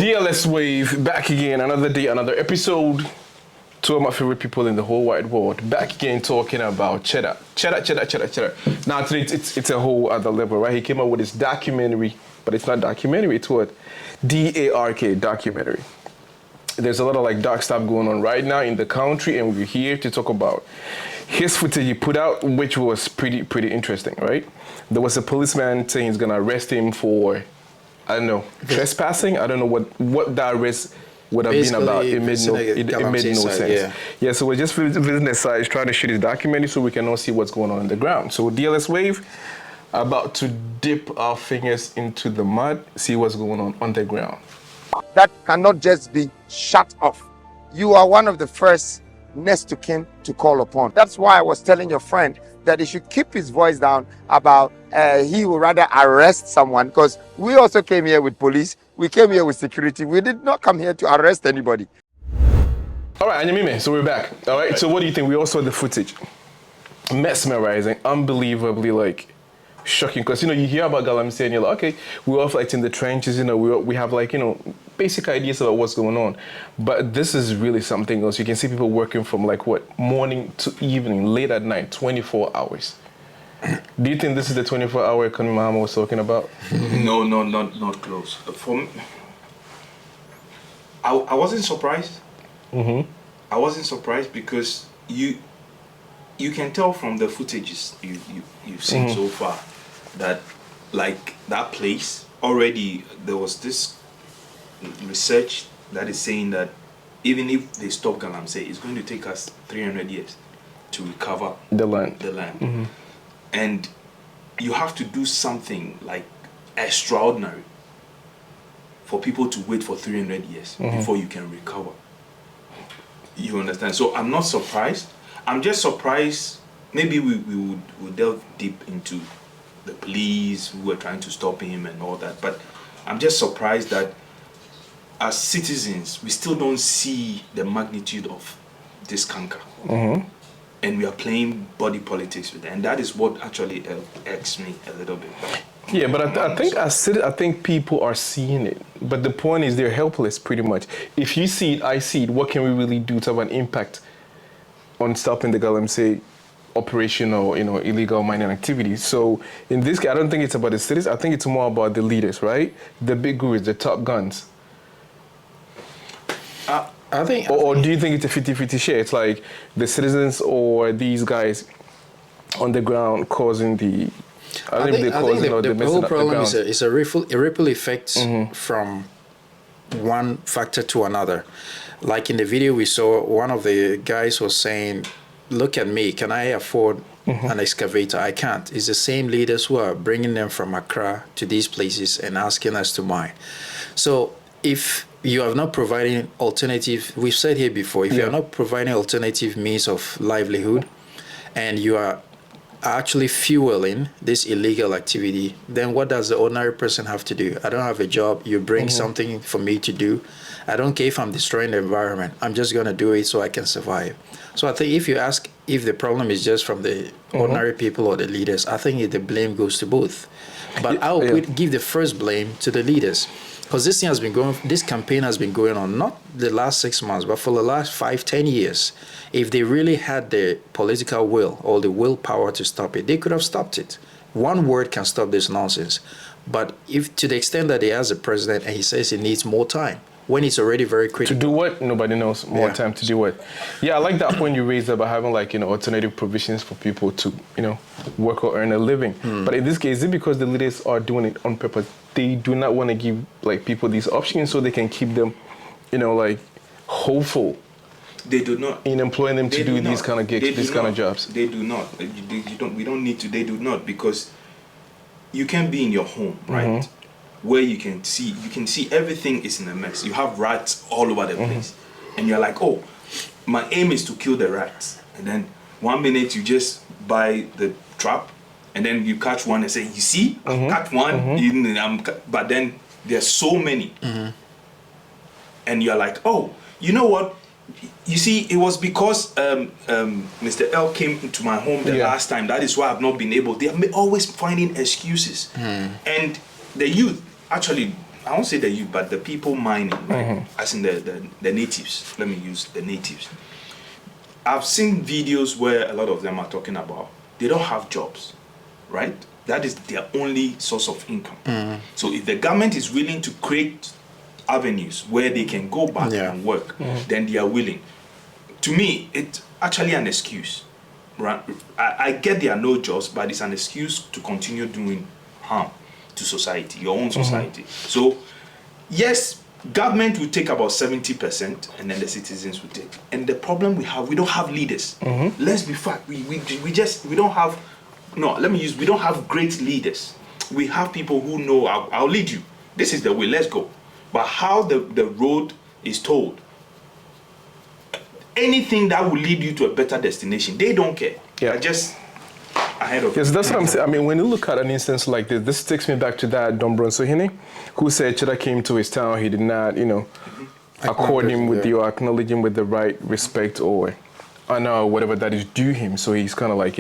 DLS Wave, back again, another day, another episode. Two of my favorite people in the whole wide world, back again talking about Cheddar. Cheddar. Now today it's a whole other level, right? He came up with this documentary, but it's not documentary, it's what? D-A-R-K, documentary. There's a lot of like dark stuff going on right now in the country, and we're here to talk about his footage he put out, which was pretty interesting, right? There was a policeman saying he's gonna arrest him for, I don't know, trespassing. I don't know what that arrest would have been about. It made no sense. Yeah, so we're just visiting the site, trying to shoot his documentary so we can all see what's going on the ground. So DLS Wave, about to dip our fingers into the mud, see what's going on the ground. That cannot just be shut off. You are one of the first next to kin to call upon. That's why I was telling your friend that he should keep his voice down about he would rather arrest someone, because we also came here with police, we came here with security, we did not come here to arrest anybody. All right, Anyamime, so we're back. All right, so what do you think? We all saw the footage. Mesmerizing, unbelievably like shocking, because you hear about Galamsey and you're like, okay, we're all like in the trenches, we have like basic ideas about what's going on, but this is really something else. You can see people working from like what, morning to evening, late at night, 24 hours. Do you think this is the 24-hour economy Muhammad was talking about? No, not close. I wasn't surprised. I wasn't surprised because you can tell from the footages you've seen so far that like that place already, there was this research that is saying that even if they stop Galamsey, it's going to take us 300 years to recover the land. And you have to do something like extraordinary for people to wait for 300 years before you can recover. You understand? So I'm not surprised. I'm just surprised. Maybe we would delve deep into the police who were trying to stop him and all that. But I'm just surprised that as citizens, we still don't see the magnitude of this canker. And we are playing body politics with it. And that is what actually irks me a little bit. Yeah, but I think people are seeing it. But the point is they're helpless pretty much. If you see it, I see it. What can we really do to have an impact on stopping the Galamsey operation or illegal mining activities? So in this case, I don't think it's about the cities. I think it's more about the leaders, right? The big gurus, the top guns. I think, or do you think it's a 50-50 share? It's like the citizens or these guys on the ground causing the... I think the whole problem is a ripple effect from one factor to another. Like in the video we saw, one of the guys was saying, look at me, can I afford an excavator? I can't. It's the same leaders who are bringing them from Accra to these places and asking us to mine. So if you are not providing alternative, we've said here before, if you are not providing alternative means of livelihood and you are actually fueling this illegal activity, then what does the ordinary person have to do? I don't have a job, you bring something for me to do. I don't care if I'm destroying the environment, I'm just going to do it so I can survive. So I think if you ask if the problem is just from the ordinary people or the leaders, I think the blame goes to both. But I would give the first blame to the leaders. Because this campaign has been going on, not the last 6 months, but for the last 5-10 years. If they really had the political will or the willpower to stop it, they could have stopped it. One word can stop this nonsense. But if to the extent that he has a president and he says he needs more time, when it's already very critical. To do what? Nobody knows. More time to do what? Yeah, I like that point you raised about having like, alternative provisions for people to, work or earn a living. But in this case, is it because the leaders are doing it on purpose? They do not want to give like people these options so they can keep them, like hopeful. They do not. In employing them to do these kind of gigs, these kind of jobs. They do not. We don't need to. They do not, because you can be in your home, right? Where you can see everything is in a mess. You have rats all over the place. And you're like, oh, my aim is to kill the rats. And then 1 minute you just buy the trap, and then you catch one and say, you see, I catch one, but then there's so many. And you're like, oh, you know what? You see, it was because Mr. L came into my home the last time. That is why I've not been able. They are always finding excuses. And the youth, actually, I won't say the youth, but the people mining, right? As in the natives. Let me use the natives. I've seen videos where a lot of them are talking about they don't have jobs, right? That is their only source of income. So if the government is willing to create avenues where they can go back and work, then they are willing. To me, it's actually an excuse. Right? I get there are no jobs, but it's an excuse to continue doing harm to society, your own society. So, yes, government will take about 70%, and then the citizens will take. And the problem we don't have leaders. Let's be fact. We don't have. No, let me use. We don't have great leaders. We have people who know. I'll lead you. This is the way. Let's go. But how the road is told. Anything that will lead you to a better destination, they don't care. Yeah. I just ahead of. Yes, that's what I'm saying. I mean, when you look at an instance like this takes me back to that Don Bronsohene, who said Cheddar came to his town, he did not, accord him with or acknowledge him with the right respect or honor or whatever that is due him. So he's kind of like,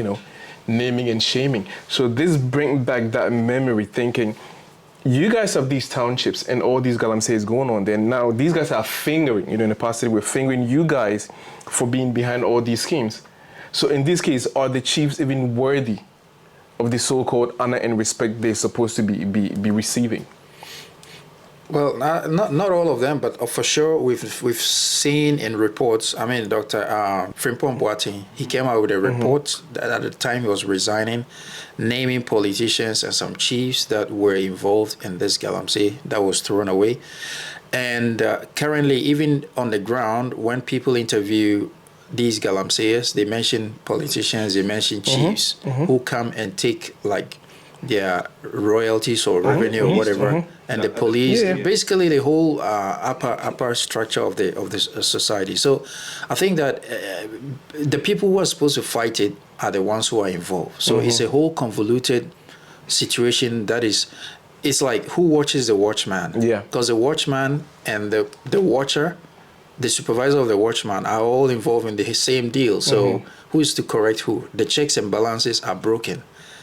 naming and shaming. So this brings back that memory, thinking, you guys have these townships and all these Galamseys going on there. Now these guys are fingering, in the past we're fingering you guys for being behind all these schemes. So in this case, are the chiefs even worthy of the so-called honor and respect they're supposed to be receiving? Well, not all of them, but for sure we've seen in reports. I mean, Dr. Frimpong Boateng, he came out with a report that at the time he was resigning, naming politicians and some chiefs that were involved in this Galamsey that was thrown away. And currently, even on the ground, when people interview these Galamseyers, they mention politicians, they mention chiefs who come and take like their royalties or revenue or whatever, and the police, basically the whole upper structure of the society. So I think that the people who are supposed to fight it are the ones who are involved. So it's a whole convoluted situation that is, it's like who watches the watchman? Yeah. Because the watchman and the watcher, the supervisor of the watchman are all involved in the same deal. So who is to correct who? The checks and balances are broken.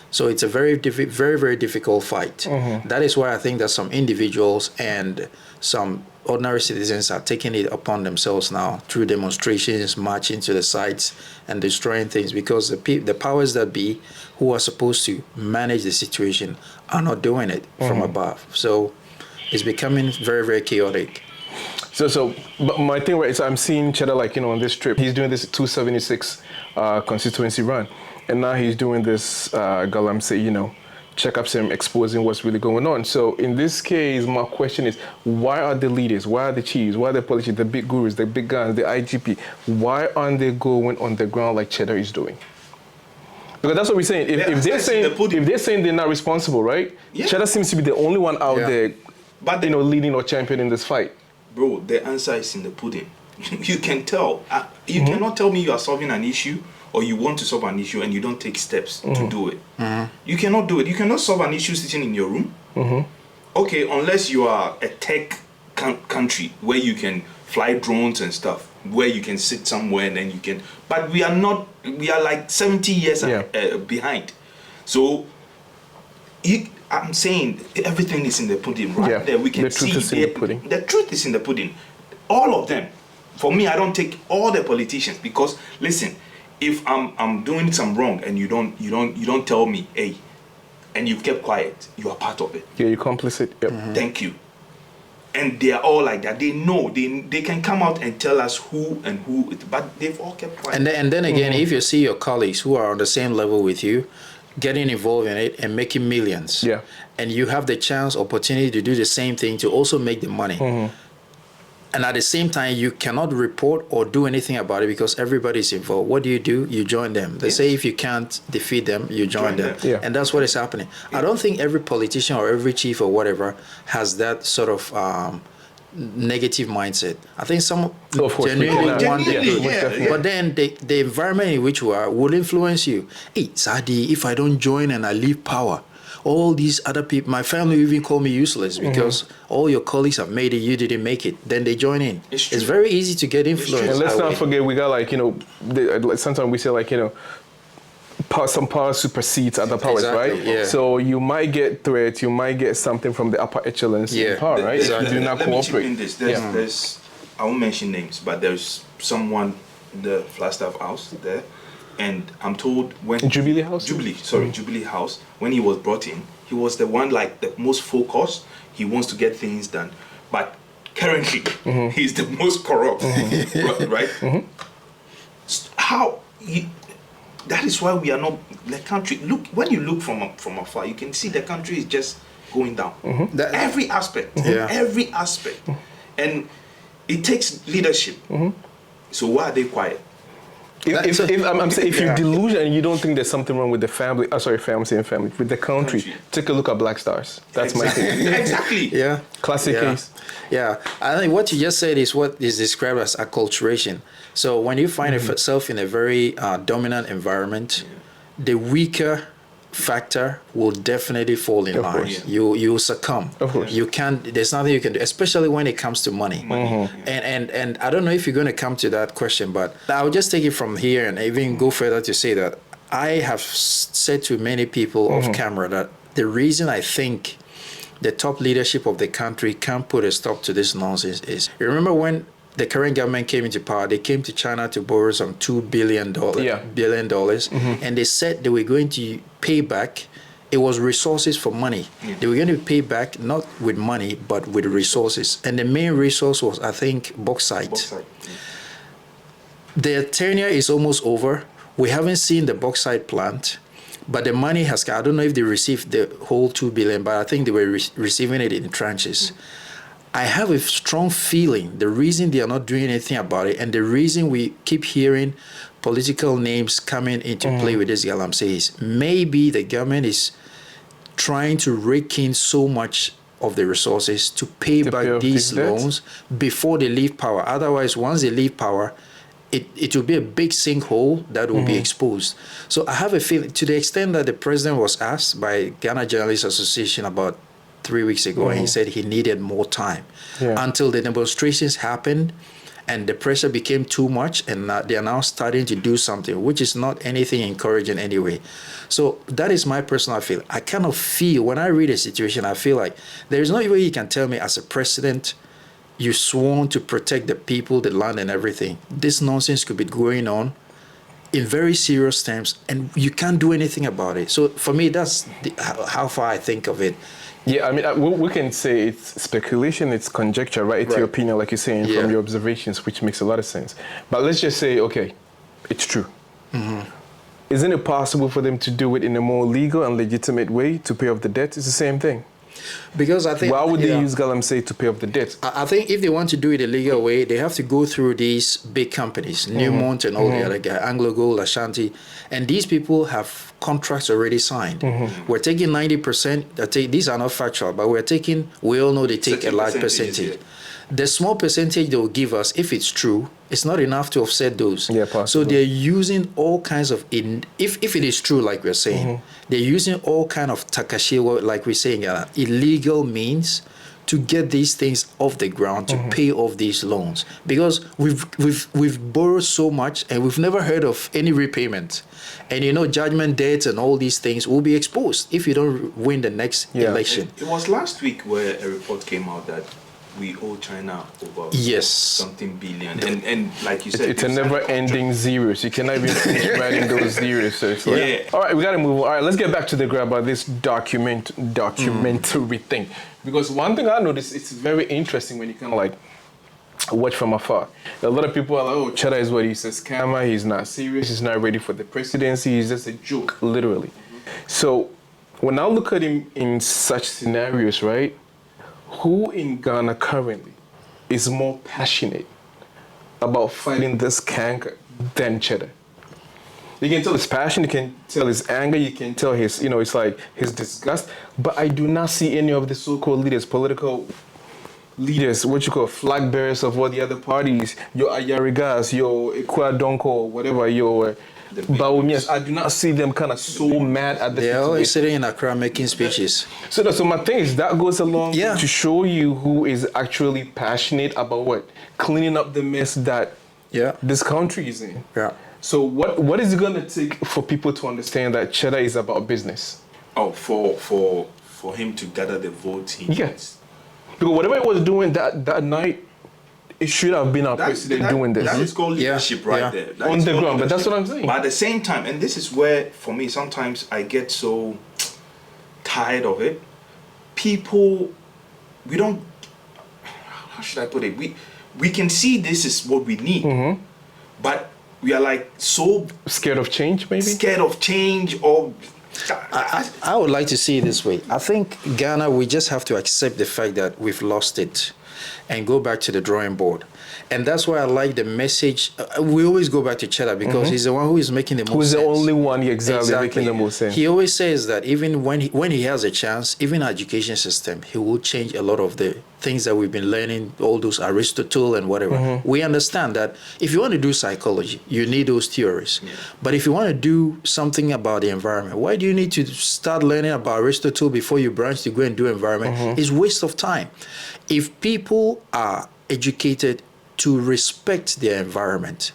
So it's a very, very difficult fight. That is why I think that some individuals and some ordinary citizens are taking it upon themselves now through demonstrations, marching to the sites and destroying things, because the powers that be who are supposed to manage the situation are not doing it from above. So it's becoming very, very chaotic. So, but my thing, right, is I'm seeing Cheddar on this trip. He's doing this 276 constituency run. And now he's doing this Galamsey, checkups and exposing what's really going on. So in this case, my question is, why are the leaders, why are the chiefs, why are the politicians, the big gurus, the big guns, the IGP, why aren't they going on the ground like Cheddar is doing? Because that's what we're saying. If they're saying they're not responsible, right? Yeah. Cheddar seems to be the only one out there, but leading or championing this fight. Bro, the answer is in the pudding. You can tell. You cannot tell me you are solving an issue or you want to solve an issue and you don't take steps to do it. You cannot do it. You cannot solve an issue sitting in your room. Okay, unless you are a tech country where you can fly drones and stuff, where you can sit somewhere and then you can. But we are not. We are like 70 years behind. So I'm saying everything is in the pudding right there. We can see the truth is in the pudding. All of them. For me, I don't take all the politicians because listen. If I'm doing some wrong and you don't tell me, hey, and you've kept quiet, you are part of it. Yeah, you're complicit. Yep. Thank you. And they are all like that. They know they can come out and tell us who, but they've all kept quiet. And then again, if you see your colleagues who are on the same level with you, getting involved in it and making millions, and you have the opportunity to do the same thing to also make the money. And at the same time, you cannot report or do anything about it because everybody's involved. What do? You join them. They say if you can't defeat them, you join them. Yeah. And that's what is happening. I don't think every politician or every chief or whatever has that sort of negative mindset. I think some genuinely want it. But then the environment in which we are will influence you. Hey, Sadi, if I don't join and I leave power, all these other people, my family even call me useless because all your colleagues have made it, you didn't make it. Then they join in. It's very easy to get influenced. And let's not forget, we got sometimes we say some power supersedes other powers, Exactly, right? yeah. So you might get threats, you might get something from the upper echelons in power, right? If you do not Let me chip cooperate. in this. There's, I won't mention names, but there's someone in the Flagstaff House there, and I'm told when Jubilee House? Jubilee House, when he was brought in, he was the one like the most focused. He wants to get things done, but currently he's the most corrupt, right? How he, that is why we are not the country. Look, when you look from afar, you can see the country is just going down. Every aspect, every aspect, and it takes leadership. So why are they quiet? If you're delusional and you don't think there's something wrong with the family, family, with the country, take a look at Black Stars. That's my thing. Exactly. Yeah. Classic case. Yeah. I think what you just said is what is described as acculturation. So when you find yourself in a very dominant environment, the weaker factor will definitely fall in line. You succumb. Of course. You can't, there's nothing you can do, especially when it comes to money. And I don't know if you're going to come to that question, but I'll just take it from here and even go further to say that I have said to many people off camera that the reason I think the top leadership of the country can't put a stop to this nonsense is, you remember when the current government came into power, they came to China to borrow some $2 billion, and they said they were going to pay back. It was resources for money. They were going to pay back not with money, but with resources. And the main resource was, I think, bauxite. Their tenure is almost over. We haven't seen the bauxite plant, but the money has come. I don't know if they received the whole $2 billion, but I think they were receiving it in tranches. I have a strong feeling the reason they are not doing anything about it, and the reason we keep hearing political names coming into play with this Galamsey is maybe the government is trying to rake in so much of the resources to pay back these loans before they leave power. Otherwise, once they leave power, it will be a big sinkhole that will be exposed. So I have a feeling, to the extent that the president was asked by Ghana Journalists Association about 3 weeks ago, and he said he needed more time until the demonstrations happened and the pressure became too much, and they are now starting to do something, which is not anything encouraging anyway. So that is my personal feel. I kind of feel, when I read a situation, I feel like there is no way you can tell me as a president, you sworn to protect the people, the land, and everything. This nonsense could be going on in very serious terms, and you can't do anything about it. So for me, that's how far I think of it. Yeah, I mean, we can say it's speculation, it's conjecture, right? It's your opinion, like you're saying, from your observations, which makes a lot of sense. But let's just say, okay, it's true. Isn't it possible for them to do it in a more legal and legitimate way to pay off the debt? It's the same thing. Because I think, why would they use Galamsey to pay off the debt? I think if they want to do it a legal way, they have to go through these big companies, Newmont and all the other guys, Anglo Gold, Ashanti, and these people have contracts already signed. We're taking 90%. These are not factual, but we all know they take a large percentage. The small percentage they will give us, if it's true, it's not enough to offset those. So they're using all kinds of, if it is true, like we're saying, they're using all kind of takashiwa, like we're saying, illegal means to get these things off the ground, to pay off these loans. Because we've borrowed so much and we've never heard of any repayment. And judgment debts and all these things will be exposed if you don't win the next election. It was last week where a report came out that we owe China over something billion, and like you said, it's a never-ending zeros. You cannot even finish writing those zeros. So it's like, all right, we gotta move on. All right, let's get back to the grab about this documentary thing, because one thing I noticed, it's very interesting when you kind of like watch from afar. A lot of people are like, "Oh, Cheddar is what he says, scammer. He's not serious. He's not ready for the presidency. He's just a joke, literally." So when I look at him in such scenarios, right? Who in Ghana currently is more passionate about fighting this canker than Cheddar? You can tell his passion, you can tell his anger, you can tell his, it's like his disgust. But I do not see any of the so-called leaders, political leaders, flag bearers of all the other parties, your Ayarigas, your Ikwadonko, whatever, your Baumias. I do not see them kind of so mad at the They're always sitting in Accra making speeches. So my thing is, that goes along to show you who is actually passionate about cleaning up the mess that this country is in. So what is it going to take for people to understand that Cheddar is about business? Oh, for him to gather the votes he needs. Because whatever he was doing that night, it should have been our president doing this. That is called leadership right there. That on is the called ground, but that's leadership. what I'm saying. But at the same time, and this is where, for me, sometimes I get so tired of it. People, we don't, how should I put it? We can see this is what we need, but we are like so scared of change, maybe? Scared of change or... I would like to see it this way. I think Ghana, we just have to accept the fact that we've lost it and go back to the drawing board. And that's why I like the message. We always go back to Cheddar because he's the one who is making the most sense. Who's the only one exactly making the most sense. He always says that even when he has a chance, even our education system, he will change a lot of the things that we've been learning, all those Aristotle and whatever. We understand that if you want to do psychology, you need those theories. Yeah. But if you want to do something about the environment, why do you need to start learning about Aristotle before you branch to go and do environment? It's waste of time. If people are educated to respect their environment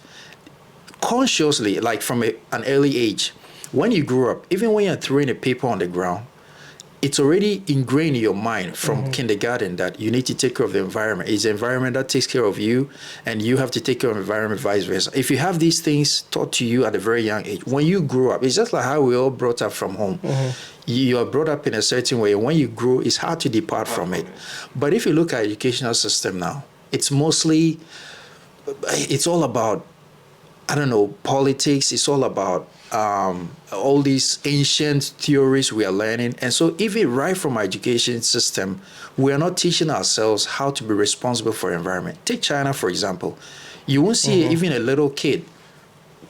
consciously, like from an early age, when you grow up, even when you're throwing a paper on the ground, it's already ingrained in your mind from kindergarten that you need to take care of the environment. It's the environment that takes care of you, and you have to take care of the environment, vice versa. If you have these things taught to you at a very young age, when you grow up, it's just like how we all brought up from home. You are brought up in a certain way, and when you grow, it's hard to depart from it. But if you look at educational system now, it's all about, I don't know, politics. It's all about all these ancient theories we are learning. And so even right from our education system, we are not teaching ourselves how to be responsible for environment. Take China, for example. You won't see even a little kid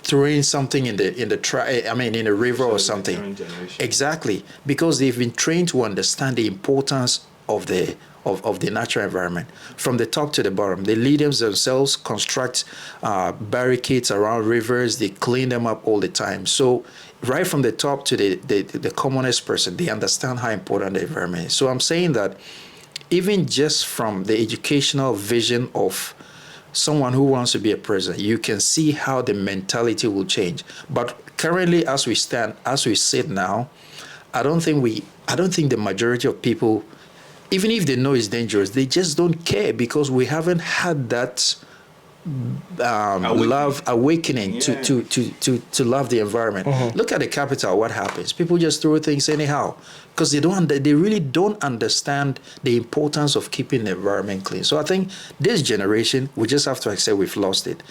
throwing something in a river or something. Exactly, because they've been trained to understand the importance of the natural environment. From the top to the bottom, the leaders themselves construct barricades around rivers. They clean them up all the time. So right from the top to the commonest person, they understand how important the environment is. So I'm saying that even just from the educational vision of someone who wants to be a president, you can see how the mentality will change. But currently, as we sit now, I don't think the majority of people, even if they know it's dangerous, they just don't care because we haven't had that awakening to love the environment. Look at the capital. What happens? People just throw things anyhow because they really don't understand the importance of keeping the environment clean. So I think this generation, we just have to accept we've lost it.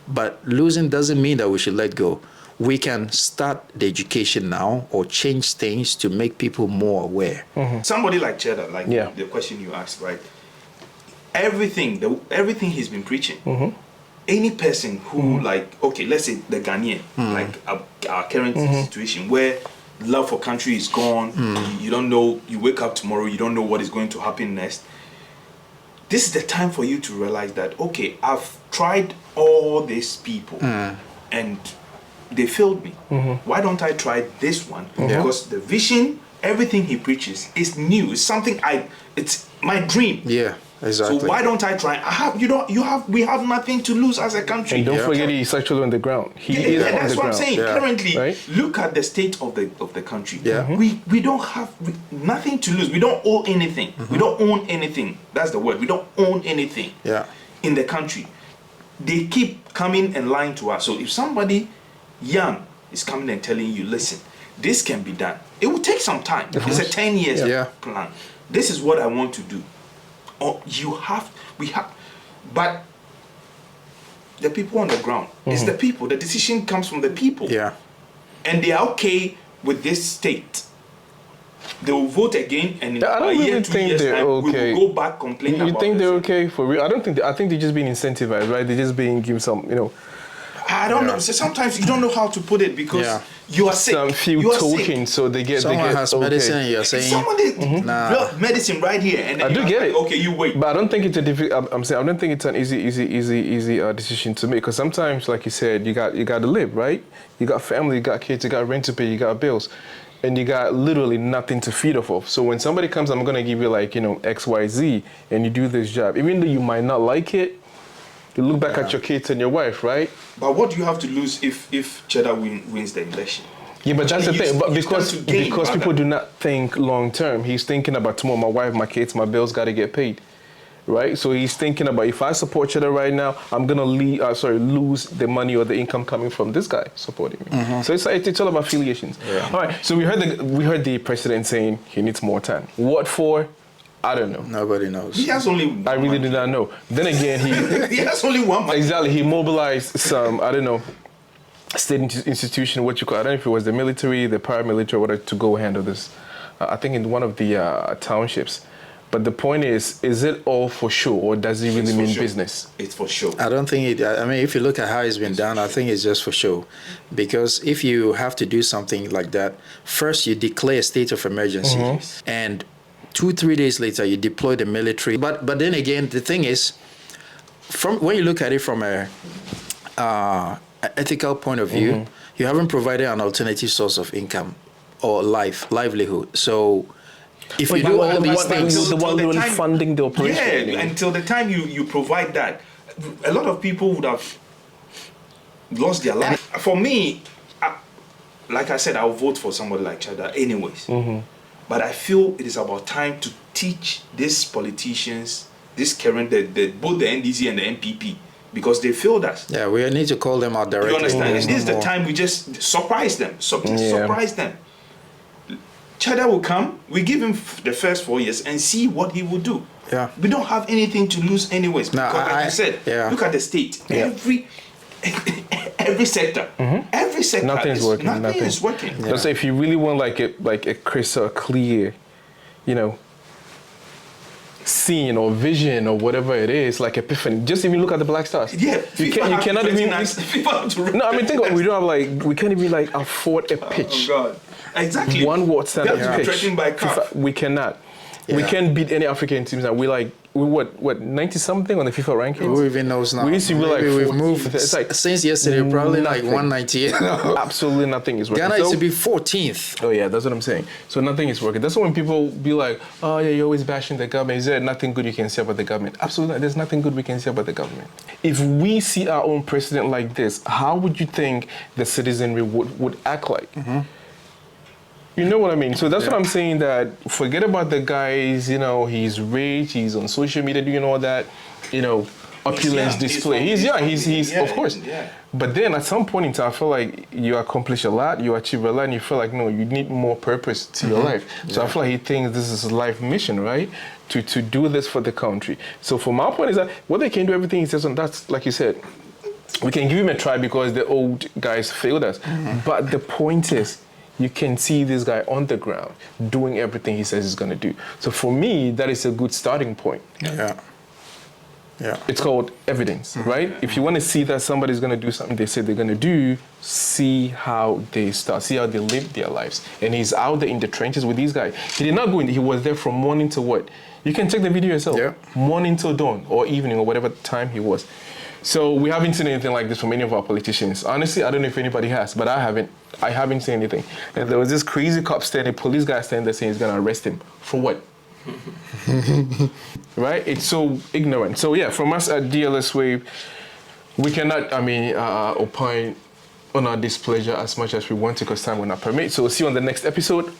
But losing doesn't mean that we should let go. We can start the education now or change things to make people more aware. Somebody like Cheddar, like the question you asked, right? Everything he's been preaching. Any person who let's say the Ghanaian, like our current situation where love for country is gone, you don't know, you wake up tomorrow, you don't know what is going to happen next. This is the time for you to realize that, okay, I've tried all these people and they failed me. Why don't I try this one? Because the vision, everything he preaches is new. It's something it's my dream. Yeah, exactly. So why don't I try? We have nothing to lose as a country. And don't forget he's actually on the ground. He is on the ground. That's what I'm saying. Yeah. Currently, look at the state of the country. We don't have nothing to lose. We don't owe anything. We don't own anything. That's the word. We don't own anything in the country. They keep coming and lying to us. So if somebody young is coming and telling you, listen, this can be done, it will take some time. It's a 10 years plan. This is what I want to do. Or but the people on the ground, it's the people. The decision comes from the people. And they are okay with this state. They will vote again, and in a year, 2 years time, we will go back complaining about it. You think they're okay for real? I think they're just being incentivized, right? They're just being given some, I don't know. So sometimes you don't know how to put it because you are sick. Some few tokens, so they get. Someone has medicine, and you're saying. Someone medicine right here, and then I do get it. Okay, you wait. But I don't think it's a difficult. I'm saying I don't think it's an easy decision to make because sometimes, like you said, you got to live, right? You got family, you got kids, you got rent to pay, you got bills, and you got literally nothing to feed off of. So when somebody comes, I'm gonna give you X, Y, Z, and you do this job, even though you might not like it. You look back at your kids and your wife, right? But what do you have to lose if Cheddar wins the election? Yeah, but that's the thing. But because rather. people do not think long term, he's thinking about tomorrow. My wife, my kids, my bills got to get paid, right? So he's thinking about, if I support Cheddar right now, I'm gonna lose the money or the income coming from this guy supporting me. So it's all about affiliations. Yeah. All right. So we heard the president saying he needs more time. What for? I don't know. Nobody knows. He has only one I really month. did not know. Then again, he has only 1 month. Exactly. He mobilized some, I don't know, state institution, what you call, I don't know if it was the military, the paramilitary, or whatever, to go handle this. I think in one of the townships. But the point is it all for show, or does it really mean business? It's for show. I don't think it, I mean, if you look at how it's been done, I think it's just for show. Because if you have to do something like that, first you declare a state of emergency. And 2-3 days later, you deploy the military. But then again, the thing is, from when you look at it from a ethical point of view, you haven't provided an alternative source of income or livelihood. So if you do all these things, the one really funding the operation. Yeah, until the time you provide that, a lot of people would have lost their life. For me, like I said, I'll vote for somebody like Cheddar anyways. But I feel it is about time to teach these politicians, this current, both the NDC and the MPP, because they failed us. Yeah, we need to call them out directly. You understand? And this is the time we just surprise them. Surprise them. Cheddar will come, we give him the first 4 years and see what he will do. Yeah. We don't have anything to lose anyways. Because like you said, look at the state. Every sector. Every sector. Nothing is working. Nothing is working. Yeah. So if you really want like a crystal clear, scene or vision or whatever it is, like epiphany, just even look at the black stars. Yeah, you cannot even. No, I mean think about it, we can't even afford a pitch. Oh God. Exactly. One word standard pitch. By CAF. We cannot. Yeah. We can't beat any African teams now. We're 90 something on the FIFA rankings. Who even knows now? We used to be we've moved. It's since yesterday, probably nothing. 198. Absolutely nothing is working. Ghana used to be 14th. Oh yeah, that's what I'm saying. So nothing is working. That's when people be like, oh yeah, you're always bashing the government. Is there nothing good you can say about the government? Absolutely, there's nothing good we can say about the government. If we see our own president like this, how would you think the citizenry would act like? You know what I mean? So that's what I'm saying, that forget about the guys, he's rich, he's on social media doing all that, opulence display. He's of course. Yeah. But then at some point in time, I feel like you accomplish a lot, you achieve a lot, and you feel like, no, you need more purpose to your life. So I feel like he thinks this is his life mission, right? To do this for the country. So from my point is that what they can do, everything he says, and that's like you said, we can give him a try because the old guys failed us. But the point is, you can see this guy on the ground doing everything he says he's going to do. So for me, that is a good starting point. Yeah. It's called evidence, right? If you want to see that somebody's going to do something they say they're going to do, see how they start, see how they live their lives. And he's out there in the trenches with these guys. He did not go in, he was there from morning to what? You can check the video yourself. Yeah. Morning till dawn or evening or whatever time he was. So we haven't seen anything like this from any of our politicians. Honestly, I don't know if anybody has, but I haven't seen anything. And there was this crazy cop police guy standing there saying he's going to arrest him. For what? Right? It's so ignorant. So yeah, from us at DLS Wave, we cannot, opine on our displeasure as much as we want to because time will not permit. So we'll see you on the next episode.